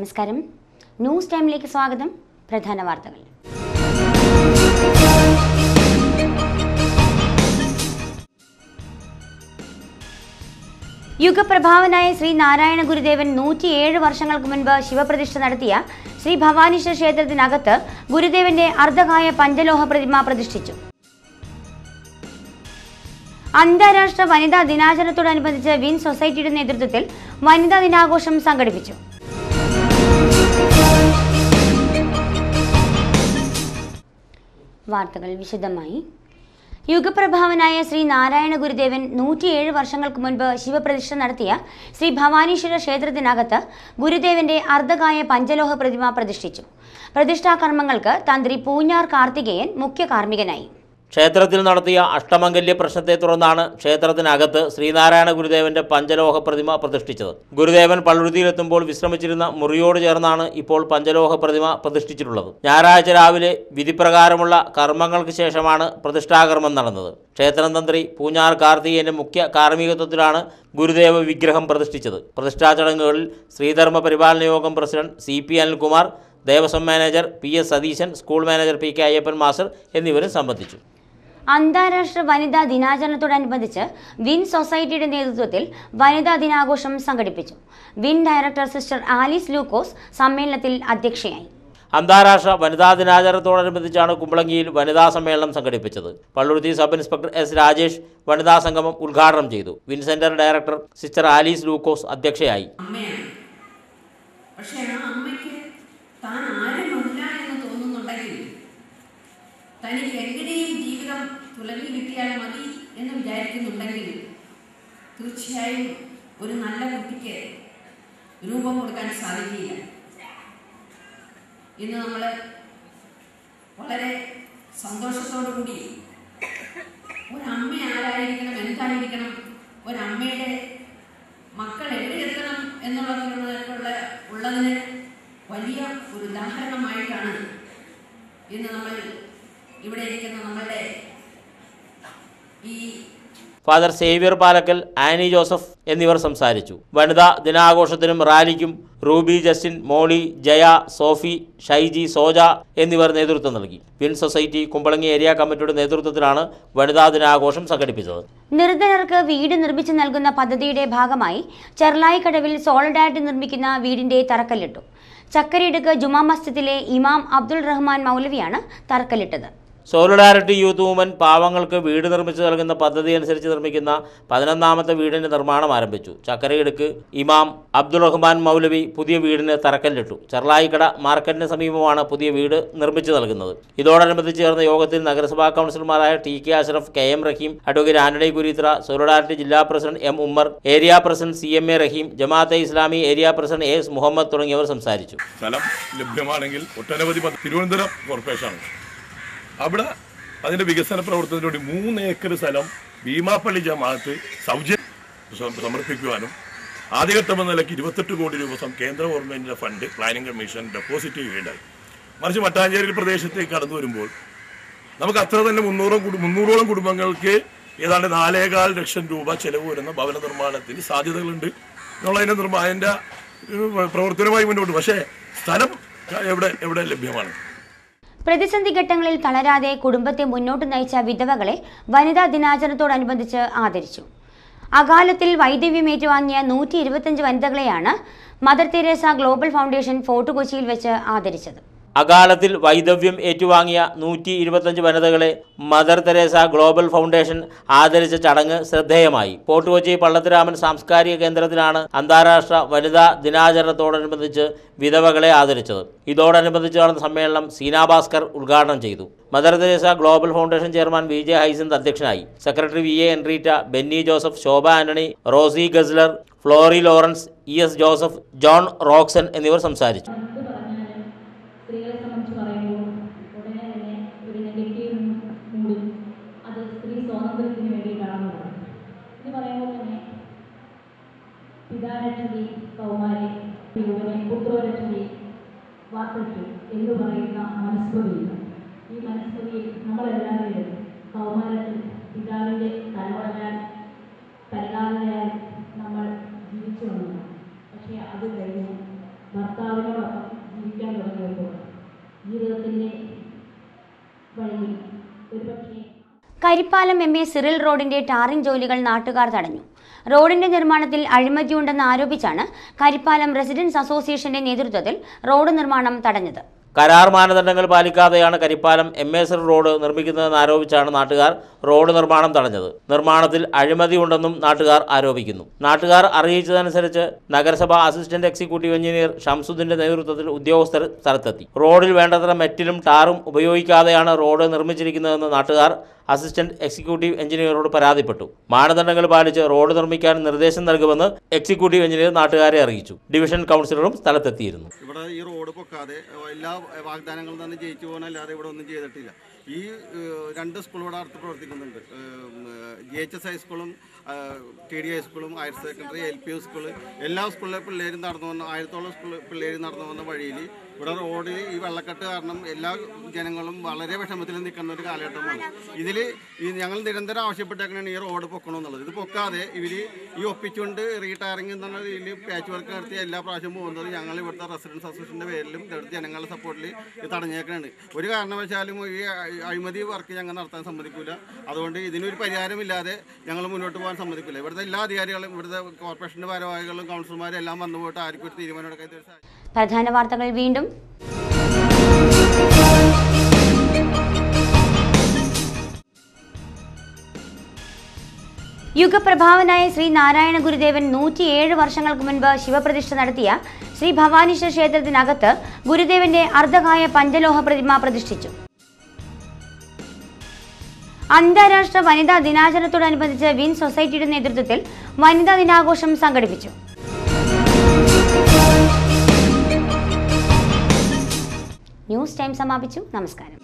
നമസ്കാരം. ന്യൂസ് ടൈമിലേക്ക് സ്വാഗതം. പ്രധാന വാർത്തകൾ. യുഗപ്രഭാവനായ ശ്രീ നാരായണ ഗുരുദേവൻ 107 വർഷങ്ങൾക്ക് മുൻപ് ശിവപ്രതിഷ്ഠ നടത്തിയ ശ്രീ ഭവാനീശ്വര ക്ഷേത്രത്തിനകത്ത് ഗുരുദേവന്റെ അർദ്ധകായ പഞ്ചലോഹ പ്രതിമ പ്രതിഷ്ഠിച്ചു. അന്താരാഷ്ട്ര വനിതാ ദിനാചരണത്തോടനുബന്ധിച്ച് വിൻ സൊസൈറ്റിയുടെ നേതൃത്വത്തിൽ വനിതാ ദിനാഘോഷം സംഘടിപ്പിച്ചു. വാർത്തകൾ വിശദമായി. യുഗപ്രഭാവനായ ശ്രീ നാരായണ ഗുരുദേവൻ 107 വർഷങ്ങൾക്ക് മുൻപ് ശിവപ്രതിഷ്ഠ നടത്തിയ ശ്രീ ഭവാനീശ്വര ക്ഷേത്രത്തിനകത്ത് ഗുരുദേവന്റെ അർദ്ധകായ പഞ്ചലോഹ പ്രതിമ പ്രതിഷ്ഠിച്ചു. പ്രതിഷ്ഠാ കർമ്മങ്ങൾക്ക് തന്ത്രി പൂഞ്ഞാർ കാർത്തികേയൻ മുഖ്യ കാർമ്മികനായി. ക്ഷേത്രത്തിൽ നടത്തിയ അഷ്ടമംഗല്യ പ്രശ്നത്തെ തുടർന്നാണ് ക്ഷേത്രത്തിനകത്ത് ശ്രീനാരായണ ഗുരുദേവന്റെ പഞ്ചലോഹ പ്രതിമ പ്രതിഷ്ഠിച്ചത്. ഗുരുദേവൻ പള്ളുരുത്തിയിലെത്തുമ്പോൾ വിശ്രമിച്ചിരുന്ന മുറിയോട് ചേർന്നാണ് ഇപ്പോൾ പഞ്ചലോഹ പ്രതിമ പ്രതിഷ്ഠിച്ചിട്ടുള്ളത്. ഞായറാഴ്ച രാവിലെ വിധിപ്രകാരമുള്ള കർമ്മങ്ങൾക്ക് ശേഷമാണ് പ്രതിഷ്ഠാകർമ്മം നടന്നത്. ക്ഷേത്രം തന്ത്രി പൂഞ്ഞാർ കാർത്തികേയന്റെ മുഖ്യ കാർമ്മികത്വത്തിലാണ് ഗുരുദേവ വിഗ്രഹം പ്രതിഷ്ഠിച്ചത്. പ്രതിഷ്ഠാ ചടങ്ങുകളിൽ ശ്രീധർമ്മ പരിപാലന യോഗം president CP Anilkumar, Devaswom manager PS Satheesan, school manager PK Ayyappan master എന്നിവരും സംബന്ധിച്ചു. അന്താരാഷ്ട്ര വനിതാ ദിനാചരണത്തോടനുബന്ധിച്ച് വിൻ സൊസൈറ്റിയുടെ നേതൃത്വത്തിൽ വനിതാ ദിനാഘോഷം സംഘടിപ്പിച്ചു. വിൻ ഡയറക്ടർ സിസ്റ്റർ ആലീസ് ലൂക്കോസ് സമ്മേളനത്തിൽ അധ്യക്ഷയായി. അന്താരാഷ്ട്ര വനിതാ ദിനാചരണത്തോടനുബന്ധിച്ചാണ് കുമ്പളങ്ങിയിൽ വനിതാ സമ്മേളനം സംഘടിപ്പിച്ചത്. Palluruthy sub inspector S Rajesh വനിതാ സംഗമം ഉദ്ഘാടനം ചെയ്തു. വിൻ centre director sister Alice Lukose അധ്യക്ഷയായി. താൻ ആരുമില്ല എന്ന് തോന്നുന്നുണ്ടെങ്കിൽ തനിക്ക് എങ്ങനെയും ജീവിതം തുലഞ്ഞു കിട്ടിയാൽ മതി എന്ന് വിചാരിക്കുന്നുണ്ടെങ്കിൽ തീർച്ചയായും ഒരു നല്ല കുട്ടിക്ക് രൂപം കൊടുക്കാൻ സാധിക്കില്ല. ഇന്ന് നമ്മൾ വളരെ സന്തോഷത്തോടു കൂടി ഒരമ്മ ആരായിരിക്കണം, എന്തായിരിക്കണം, ഒരമ്മയുടെ മക്കൾ എവിടെ എത്തണം ഉള്ളതിന് വലിയ ഒരു ഉദാഹരണമായിട്ടാണ് ഇന്ന് നമ്മൾ ഇവിടെ ഇരിക്കുന്ന നമ്മളുടെ ഈ father Xavier Palakkal, Annie Joseph എന്നിവർ സംസാരിച്ചു. വനിതാ ദിനാഘോഷത്തിനും റാലിക്കും റൂബി ജസ്റ്റിൻ, മോളി, ജയ, സോഫി, ഷൈജി, സോജ എന്നിവർ നേതൃത്വം നൽകി. വിൻ സൊസൈറ്റി കുമ്പളങ്ങി ഏരിയ കമ്മിറ്റിയുടെ നേതൃത്വത്തിലാണ് വനിതാ ദിനാഘോഷം സംഘടിപ്പിച്ചത്. നിർധനർക്ക് വീട് നിർമ്മിച്ചു നൽകുന്ന പദ്ധതിയുടെ ഭാഗമായി ചെർലായിക്കടവിൽ സോളിഡാരിറ്റി നിർമ്മിക്കുന്ന വീടിന്റെ തറക്കല്ലിട്ടു. ചക്കരയിടുക്ക് ജുമാ മസ്ജിദിലെ ഇമാം അബ്ദുൾ റഹ്മാൻ മൗലവിയാണ് തറക്കല്ലിട്ടത്. സോളിഡാരിറ്റി യൂത്ത് മൂവ്മെന്റ് പാവങ്ങൾക്ക് വീട് നിർമ്മിച്ചു നൽകുന്ന പദ്ധതി അനുസരിച്ച് നിർമ്മിക്കുന്ന 11ാമത്തെ വീടിന്റെ നിർമ്മാണം ആരംഭിച്ചു. ചക്കരയിടുക്ക് ഇമാം അബ്ദുൾ റഹ്മാൻ മൗലവി പുതിയ വീടിന് തറക്കല്ലിട്ടു. ചെർലായിക്കട മാർക്കറ്റിന് സമീപമാണ് പുതിയ വീട് നിർമ്മിച്ചു നൽകുന്നത്. ഇതോടനുബന്ധിച്ച് ചേർന്ന യോഗത്തിൽ നഗരസഭാ കൗൺസിലർമാരായ TK Ashraf, KM Rahim, advocate Antony Kureethra, solidarity ജില്ലാ president M Ummer, area president CMA Rahim, Jamaate Islami area president AS Muhammad തുടങ്ങിയവർ സംസാരിച്ചു. സ്ഥലം ലഭ്യമാണെങ്കിൽ ഒട്ടനവധി തിരുവനന്തപുരം കോർപ്പറേഷനാണ്. അവിടെ അതിൻ്റെ വികസന പ്രവർത്തനത്തിന് വേണ്ടി 3 ഏക്കർ സ്ഥലം ഭീമാപ്പള്ളി ജമാഅത്ത് സൗജന്യം സമർപ്പിക്കുവാനും ആദ്യഘട്ടം നിലയ്ക്ക് 28 കോടി രൂപ കേന്ദ്ര ഗവൺമെൻറ്റിൻ്റെ ഫണ്ട് പ്ലാനിംഗ് കമ്മീഷൻ ഡെപ്പോസിറ്റ് ചെയ്യുകയുണ്ടായി. മറിച്ച് മട്ടാഞ്ചേരി പ്രദേശത്തേക്ക് കടന്നു വരുമ്പോൾ നമുക്ക് അത്ര തന്നെ 300ഓളം കുടുംബങ്ങൾക്ക് ഏതാണ്ട് 4.25 ലക്ഷം രൂപ ചെലവ് വരുന്ന ഭവന നിർമ്മാണത്തിന് സാധ്യതകളുണ്ട് എന്നുള്ളതിൻ്റെ പ്രവർത്തനവുമായി മുന്നോട്ട്. പക്ഷേ സ്ഥലം എവിടെ ലഭ്യമാണ്? പ്രതിസന്ധി ഘട്ടങ്ങളിൽ തളരാതെ കുടുംബത്തെ മുന്നോട്ട് നയിച്ച വിധവകളെ വനിതാ ദിനാചരണത്തോടനുബന്ധിച്ച് ആദരിച്ചു. അകാലത്തിൽ വൈദവ്യം ഏറ്റുവാങ്ങിയ 125 വനിതകളെയാണ് Mother Teresa global foundation fort കൊച്ചിയിൽ വെച്ച് ആദരിച്ചത്. അകാലത്തിൽ വൈദവ്യം ഏറ്റുവാങ്ങിയ 125 വനിതകളെ മദർ തെരേസ ഗ്ലോബൽ ഫൗണ്ടേഷൻ ആദരിച്ച ചടങ്ങ് ശ്രദ്ധേയമായി. ഫോർട്ട് കൊച്ചി പള്ളത്തുരാമൻ സാംസ്കാരിക കേന്ദ്രത്തിലാണ് അന്താരാഷ്ട്ര വനിതാ ദിനാചരണത്തോടനുബന്ധിച്ച് വിധവകളെ ആദരിച്ചത്. ഇതോടനുബന്ധിച്ച് നടന്ന സമ്മേളനം സീന ഭാസ്കർ ഉദ്ഘാടനം ചെയ്തു. Mother Teresa global foundation chairman VJ Hyacinth അധ്യക്ഷനായി. Secretary VA Enrietta, Benny Joseph, Shobha Antony, Rosy Gasler, Flory Lawrence, ES Joseph, John Roxon എന്നിവർ സംസാരിച്ചു. സ്ത്രീകളെ സംബന്ധിച്ച് പറയുമ്പോൾ ഉടനെ തന്നെ ഒരു നെഗറ്റീവ് മൂടും. അത് സ്ത്രീ സ്വാതന്ത്ര്യത്തിന് വേണ്ടിയിട്ടാണെന്ന് പറയും. ഇത് പറയുമ്പോൾ തന്നെ പിതാരക്ഷതി കൗമാരി പിയുവിനെ പുത്രോരക്ഷതി വാർത്തയ്ക്ക് എന്ന് പറയുന്ന മനസ്മൃതിയില്ല. ഈ മനസ്മൃതിയിൽ നമ്മളെല്ലാവരും കൗമാരത്തിൽ പിതാവിൻ്റെ തലവടഞ്ഞാൽ പരിണാമയാൽ നമ്മൾ ജീവിച്ചു വന്നു. പക്ഷേ അത് കഴിഞ്ഞ് ഭർത്താവിനോട് ജീവിതത്തിൻ്റെ വഴിയിൽ ഒരുപക്ഷെ കരിപ്പാലം MA സിറിൽ റോഡിന്റെ ടാറിംഗ് ജോലികൾ നാട്ടുകാർ തടഞ്ഞു. റോഡിന്റെ നിർമ്മാണത്തിൽ അഴിമതിയുണ്ടെന്ന് ആരോപിച്ചാണ് കരിപ്പാലം റെസിഡൻസ് അസോസിയേഷന്റെ നേതൃത്വത്തിൽ റോഡ് നിർമ്മാണം തടഞ്ഞത്. കരാർ മാനദണ്ഡങ്ങൾ പാലിക്കാതെയാണ് കരിപ്പാലം MA സിറിൽ റോഡ് നിർമ്മിക്കുന്നതെന്ന് ആരോപിച്ചാണ് നാട്ടുകാർ റോഡ് നിർമ്മാണം തടഞ്ഞത്. നിർമ്മാണത്തിൽ അഴിമതിയുണ്ടെന്നും നാട്ടുകാർ ആരോപിക്കുന്നു. നാട്ടുകാർ അറിയിച്ചതനുസരിച്ച് നഗരസഭ അസിസ്റ്റന്റ് എക്സിക്യൂട്ടീവ് എഞ്ചിനീയർ ഷംസുദ്ദീന്റെ നേതൃത്വത്തിൽ ഉദ്യോഗസ്ഥർ സ്ഥലത്തെത്തി. റോഡിൽ വേണ്ടത്ര മെറ്റലും ടാറും ഉപയോഗിക്കാതെയാണ് റോഡ് നിർമ്മിച്ചിരിക്കുന്നതെന്ന് നാട്ടുകാർ അസിസ്റ്റന്റ് എക്സിക്യൂട്ടീവ് എഞ്ചിനീയറോട് പരാതിപ്പെട്ടു. മാനദണ്ഡങ്ങൾ പാലിച്ച് റോഡ് നിർമ്മിക്കാൻ നിർദ്ദേശം നൽകുമെന്ന് എക്സിക്യൂട്ടീവ് എഞ്ചിനീയർ നാട്ടുകാരെ അറിയിച്ചു. ഡിവിഷൻ കൗൺസിലറും സ്ഥലത്തെത്തിയിരുന്നു. ഇവിടെ ഈ റോഡ് പൊക്കാതെ എല്ലാ വാഗ്ദാനങ്ങളും തന്നെ ജയിച്ചു പോകാനല്ലാതെ ഇവിടെ ഒന്നും ചെയ്തിട്ടില്ല. ഈ 2 സ്കൂൾ ഇവിടെ അടുത്ത് പ്രവർത്തിക്കുന്നുണ്ട്. GHS ഹൈസ്കൂളും TD ഹൈസ്കൂളും ഹയർ സെക്കൻഡറി LP സ്കൂള് എല്ലാ സ്കൂളിലെ പിള്ളേരും നടന്നു വന്ന 1000-ഓളം പിള്ളേർ നടന്നു വന്ന വഴിയിൽ ഇവിടെ റോഡിൽ ഈ വെള്ളക്കെട്ട് കാരണം എല്ലാ ജനങ്ങളും വളരെ വിഷമത്തിൽ നിൽക്കുന്ന ഒരു കാലഘട്ടമാണ്. ഇതിൽ ഞങ്ങൾ നിരന്തരം ആവശ്യപ്പെട്ടേക്കാണ് ഈ റോഡ് പൊക്കണമെന്നുള്ളത്. ഇത് പൊക്കാതെ ഇവർ ഈ ഒപ്പിച്ചുകൊണ്ട് റീടയറിംഗ് എന്നുള്ള രീതിയിൽ പാച്ച് വർക്ക് നടത്തി എല്ലാ പ്രാവശ്യം പോകുന്നത് ഞങ്ങൾ ഇവിടുത്തെ റെസിഡൻസ് അസോസിയേഷൻ്റെ പേരിലും ഇവിടുത്തെ ജനങ്ങളുടെ സപ്പോർട്ടിൽ ഇത് തടഞ്ഞേക്കാണ്. ഒരു കാരണവശാലും ഈ അഴിമതി വർക്ക് ഞങ്ങൾ നടത്താൻ സമ്മതിക്കില്ല. അതുകൊണ്ട് ഇതിനൊരു പരിഹാരമില്ലാതെ ഞങ്ങൾ മുന്നോട്ട് പോകാൻ സമ്മതിക്കില്ല. ഇവിടുത്തെ എല്ലാ അധികാരികളും ഇവിടുത്തെ കോർപ്പറേഷൻ്റെ ഭാരവാഹികളും കൗൺസിലർമാരും എല്ലാം വന്നു പോയിട്ട് ആർക്കും ഒരു തീരുമാനം എടുക്കാൻ. പ്രധാന വാർത്തകൾ വീണ്ടും. യുഗപ്രഭാവനായ ശ്രീ നാരായണ ഗുരുദേവൻ 107 വർഷങ്ങൾക്ക് മുൻപ് ശിവപ്രതിഷ്ഠ നടത്തിയ ശ്രീ ഭവാനീശ്വര ക്ഷേത്രത്തിനകത്ത് ഗുരുദേവന്റെ അർദ്ധകായ പഞ്ചലോഹ പ്രതിമ പ്രതിഷ്ഠിച്ചു. അന്താരാഷ്ട്ര വനിതാ ദിനാചരണത്തോടനുബന്ധിച്ച് വിൻ സൊസൈറ്റിയുടെ നേതൃത്വത്തിൽ വനിതാ ദിനാഘോഷം സംഘടിപ്പിച്ചു. ന്യൂസ് ടൈം സമാപിച്ചു. നമസ്കാരം.